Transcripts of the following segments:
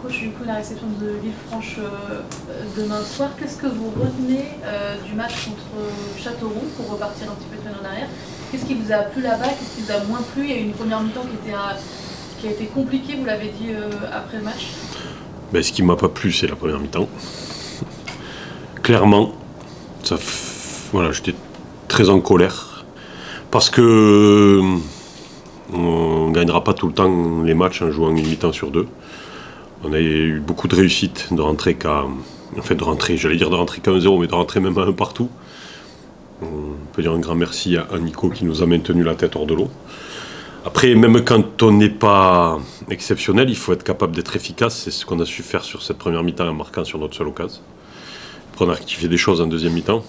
Coach, du coup, la réception de Villefranche demain soir, qu'est-ce que vous retenez du match contre Châteauroux pour repartir un petit peu de en arrière? Qu'est-ce qui vous a plu là-bas? Qu'est-ce qui vous a moins plu? Il y a eu une première mi-temps qui a été compliquée, vous l'avez dit après le match. Ben, ce qui ne m'a pas plu, c'est la première mi-temps. Clairement, voilà, j'étais très en colère. Parce que on ne gagnera pas tout le temps les matchs en jouant une mi-temps sur deux. On a eu beaucoup de réussite de rentrer qu'à 1-0, mais de rentrer même à 1 partout. On peut dire un grand merci à Nico qui nous a maintenu la tête hors de l'eau. Après, même quand on n'est pas exceptionnel, il faut être capable d'être efficace. C'est ce qu'on a su faire sur cette première mi-temps en marquant sur notre seule occasion. Après, on a rectifié des choses en deuxième mi-temps.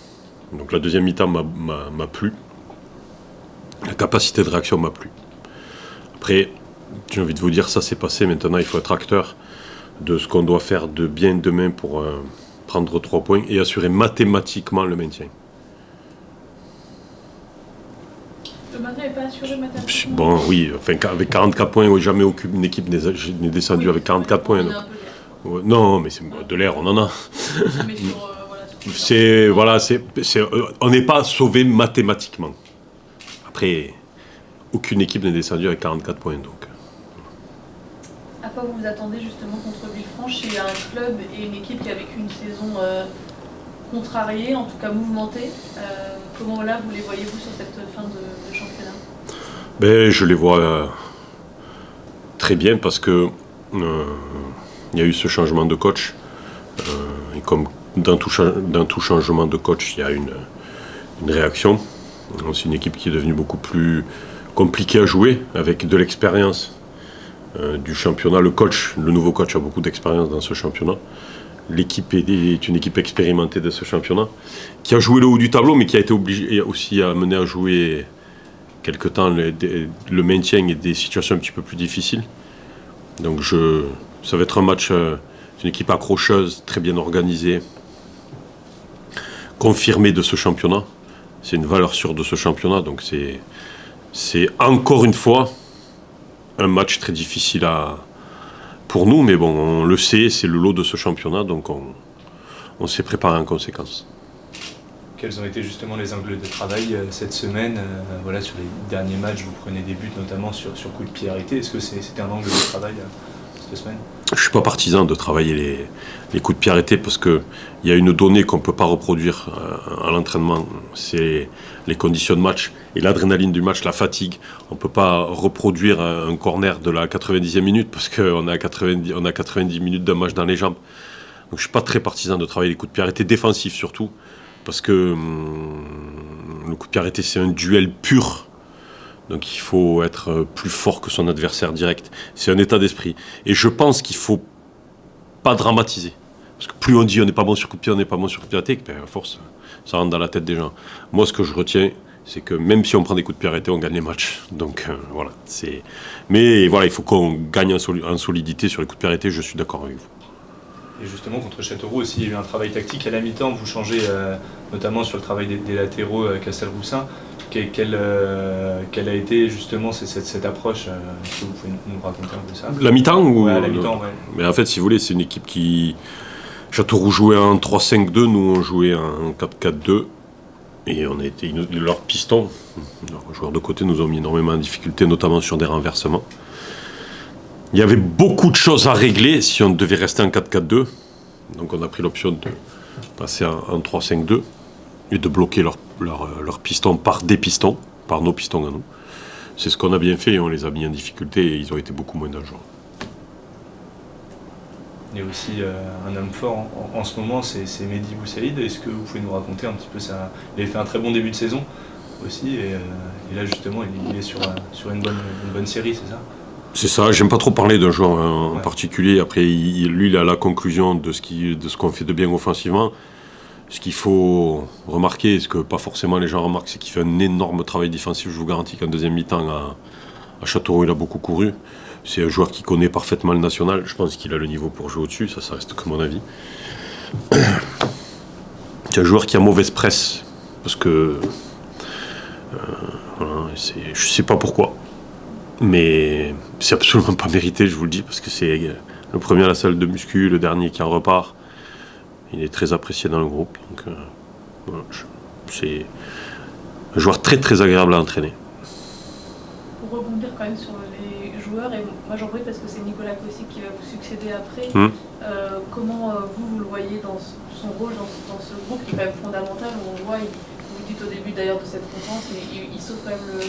Donc la deuxième mi-temps m'a plu. La capacité de réaction m'a plu. Après, j'ai envie de vous dire, ça c'est passé. Maintenant, il faut être acteur de ce qu'on doit faire de bien demain pour prendre 3 points et assurer mathématiquement le maintien. Le maintien n'est pas assuré mathématiquement? Bon, oui, enfin, avec 44 points, jamais aucune équipe n'est descendue avec 44 points. Donc. Non, mais c'est de l'air, on en a. On n'est pas sauvé mathématiquement. Après, aucune équipe n'est descendue avec 44 points. Donc. À quoi vous vous attendez justement contre Villefranche? C'est un club et une équipe qui a vécu une saison contrariée, en tout cas mouvementée. Comment là vous les voyez-vous sur cette fin de championnat? Je les vois très bien parce que il y a eu ce changement de coach. Et comme dans tout changement de coach, il y a une réaction. C'est une équipe qui est devenue beaucoup plus compliquée à jouer, avec de l'expérience du championnat. Le nouveau coach a beaucoup d'expérience dans ce championnat. L'équipe est une équipe expérimentée de ce championnat, qui a joué le haut du tableau, mais qui a été obligée aussi à mener à jouer quelque temps le maintien et des situations un petit peu plus difficiles. Donc ça va être un match, une équipe accrocheuse, très bien organisée, confirmée de ce championnat. C'est une valeur sûre de ce championnat, donc c'est encore une fois un match très difficile pour nous, mais bon, on le sait, c'est le lot de ce championnat, donc on s'est préparé en conséquence. Quels ont été justement les angles de travail cette semaine? Sur les derniers matchs, vous prenez des buts notamment sur coup de pied arrêté. Est-ce que c'était un angle de travail cette semaine? Je ne suis pas partisan de travailler les coups de pied arrêtés parce qu'il y a une donnée qu'on ne peut pas reproduire à l'entraînement, c'est les conditions de match et l'adrénaline du match, la fatigue. On ne peut pas reproduire un corner de la 90e minute parce qu'on a 90 minutes d'un match dans les jambes. Donc je ne suis pas très partisan de travailler les coups de pied arrêtés, défensifs surtout, parce que le coup de pied arrêté c'est un duel pur. Donc il faut être plus fort que son adversaire direct. C'est un état d'esprit. Et je pense qu'il ne faut pas dramatiser. Parce que plus on dit on n'est pas bon sur coup de pied, on n'est pas bon sur coup de pied arrêté, à force, ça rentre dans la tête des gens. Moi, ce que je retiens, c'est que même si on prend des coups de pied arrêtés, on gagne les matchs. Donc voilà. Mais voilà, il faut qu'on gagne en solidité sur les coups de pied arrêtés, je suis d'accord avec vous. Et justement, contre Châteauroux aussi, il y a eu un travail tactique. À la mi-temps, vous changez notamment sur le travail des latéraux Castelroussin. Quelle a été justement cette approche? Est-ce que vous pouvez nous raconter un peu ça? La mi-temps ou... Ouais, la mi-temps, ouais. Mais en fait, si vous voulez, c'est une équipe qui... Châteauroux jouait en 3-5-2, nous on jouait en 4-4-2. Et on a été... Leurs pistons, leurs joueurs de côté nous ont mis énormément en difficulté, notamment sur des renversements. Il y avait beaucoup de choses à régler si on devait rester en 4-4-2. Donc on a pris l'option de passer en 3-5-2 et de bloquer leurs pistons par des pistons, par nos pistons à nous. C'est ce qu'on a bien fait et on les a mis en difficulté et ils ont été beaucoup moins dangereux. Il y a aussi un homme fort en ce moment, c'est Mehdi Boussaïd. Est-ce que vous pouvez nous raconter un petit peu ça? Il a fait un très bon début de saison aussi et là justement il est sur une bonne série, c'est ça? C'est ça, j'aime pas trop parler d'un joueur en particulier. Après, lui, il a la conclusion de ce qu'on fait de bien offensivement. Ce qu'il faut remarquer, ce que pas forcément les gens remarquent, c'est qu'il fait un énorme travail défensif. Je vous garantis qu'en deuxième mi-temps, à Châteauroux, il a beaucoup couru. C'est un joueur qui connaît parfaitement le national. Je pense qu'il a le niveau pour jouer au-dessus, ça reste que mon avis. C'est un joueur qui a mauvaise presse, parce que... je sais pas pourquoi. Mais c'est absolument pas mérité, je vous le dis, parce que c'est Le premier à la salle de muscu, le dernier qui en repart. Il est très apprécié dans le groupe. Donc, voilà, c'est un joueur très très agréable à entraîner. Pour rebondir quand même sur les joueurs, et moi j'en profite parce que c'est Nicolas Kossic qui va vous succéder après. Comment vous le voyez dans son rôle dans ce groupe qui est quand même fondamental, où on voit, vous dites au début d'ailleurs de cette conférence, mais il sauve quand même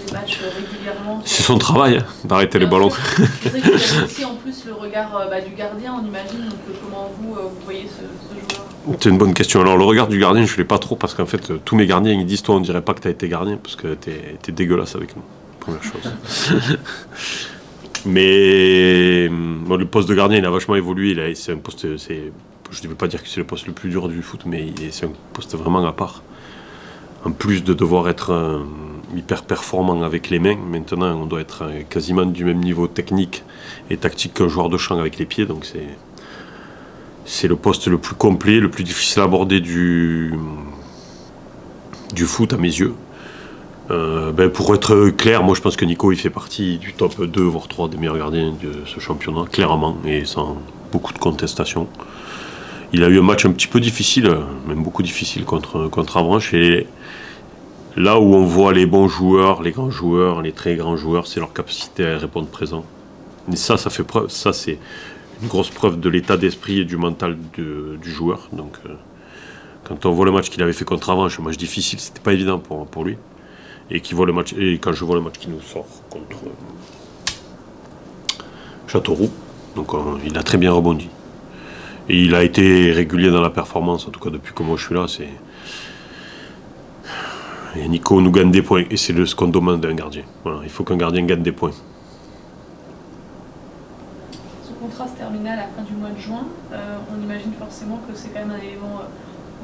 les matchs régulièrement. C'est son travail d'arrêter les ballons. C'est vrai que vous avez aussi en plus le regard du gardien, on imagine, donc comment vous voyez ce joueur? C'est une bonne question. Alors le regard du gardien, je ne l'ai pas trop parce qu'en fait, tous mes gardiens, ils disent toi, on dirait pas que tu as été gardien parce que t'es dégueulasse avec nous. Première chose. Mais bon, le poste de gardien, il a vachement évolué. C'est un poste, je ne veux pas dire que c'est le poste le plus dur du foot, mais c'est un poste vraiment à part. En plus de devoir être hyper performant avec les mains, maintenant on doit être quasiment du même niveau technique et tactique qu'un joueur de champ avec les pieds. Donc c'est le poste le plus complet, le plus difficile à aborder du foot à mes yeux. Pour être clair, moi je pense que Nico il fait partie du top 2 voire 3 des meilleurs gardiens de ce championnat, clairement, et sans beaucoup de contestation. Il a eu un match un petit peu difficile, même beaucoup difficile contre Avranches, et là où on voit les bons joueurs, les grands joueurs, les très grands joueurs, c'est leur capacité à répondre présent. Et ça fait preuve, ça c'est une grosse preuve de l'état d'esprit et du mental du joueur. Donc quand on voit le match qu'il avait fait contre Avranches, un match difficile, c'était pas évident pour lui. Et quand je vois le match qui nous sort contre Châteauroux, donc il a très bien rebondi. Et il a été régulier dans la performance, en tout cas depuis que moi je suis là. Et Nico nous gagne des points, et c'est ce qu'on demande d'un gardien. Voilà, il faut qu'un gardien gagne des points. Ce contrat se terminait à la fin du mois de juin. On imagine forcément que c'est quand même un élément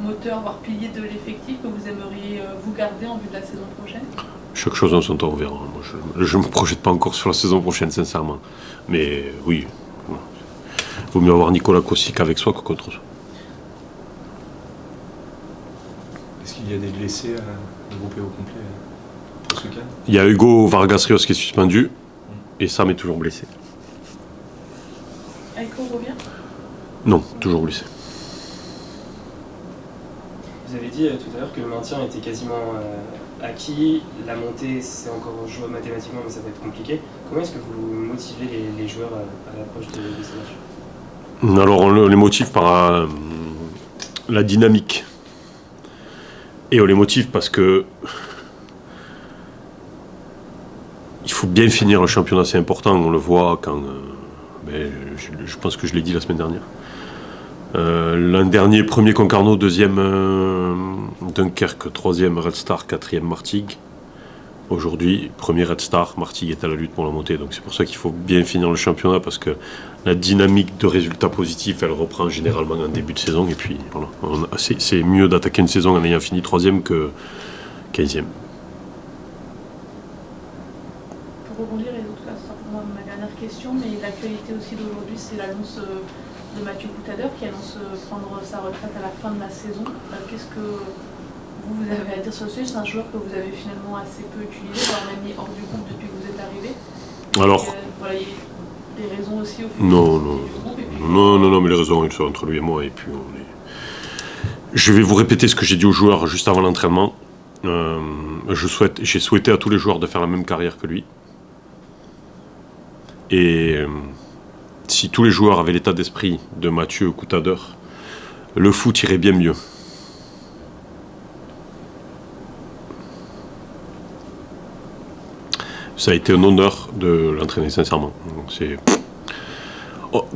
moteur, voire pilier de l'effectif que vous aimeriez vous garder en vue de la saison prochaine? Chaque chose en son temps, on verra. Moi, je ne me projette pas encore sur la saison prochaine, sincèrement. Mais oui, il vaut mieux avoir Nicolas Kossic avec soi que contre soi. Est-ce qu'il y a des blessés regroupés au complet pour ce cas? Il y a Hugo Vargas Rios qui est suspendu, et Sam est toujours blessé. Aiko revient? Non, toujours blessé. Vous avez dit tout à l'heure que le maintien était quasiment acquis, la montée c'est encore jouable mathématiquement mais ça va être compliqué. Comment est-ce que vous motivez les joueurs à l'approche de ces matchs? Alors on les motive par la dynamique. Et on les motive parce que il faut bien finir le championnat, c'est important, on le voit quand... je pense que je l'ai dit la semaine dernière. L'an dernier, premier Concarneau, deuxième Dunkerque, troisième Red Star, quatrième Martigues. Aujourd'hui, premier Red Star, Martigues est à la lutte pour la montée. Donc c'est pour ça qu'il faut bien finir le championnat, parce que la dynamique de résultats positifs, elle reprend généralement en début de saison. Et puis voilà, c'est mieux d'attaquer une saison en ayant fini troisième que 15e. Pour rebondir, et en tout cas, ce sera pour moi ma dernière question, mais l'actualité aussi d'aujourd'hui, c'est l'annonce de Mathieu Coutadeur qui annonce prendre sa retraite à la fin de la saison. Qu'est-ce que vous avez à dire sur ce sujet? C'est un joueur que vous avez finalement assez peu utilisé, voire même mis hors du groupe depuis que vous êtes arrivé. Alors, voilà, il y a des raisons aussi au fond non, du groupe. Et puis, non, mais les raisons, elles sont entre lui et moi. Et puis je vais vous répéter ce que j'ai dit aux joueurs juste avant l'entraînement. J'ai souhaité à tous les joueurs de faire la même carrière que lui. Et si tous les joueurs avaient l'état d'esprit de Mathieu Coutadeur, le foot irait bien mieux. Ça a été un honneur de l'entraîner, sincèrement.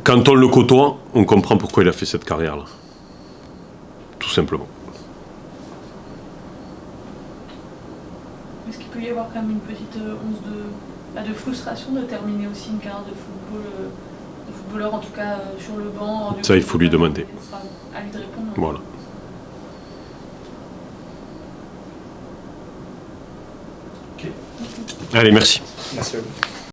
Quand on le côtoie, on comprend pourquoi il a fait cette carrière-là. Tout simplement. Est-ce qu'il peut y avoir quand même une petite once de frustration de terminer aussi une carrière de footballeur, en tout cas sur le banc? Ça, il faut lui demander. À lui de répondre. Voilà. Ok. Allez, merci. Merci à vous.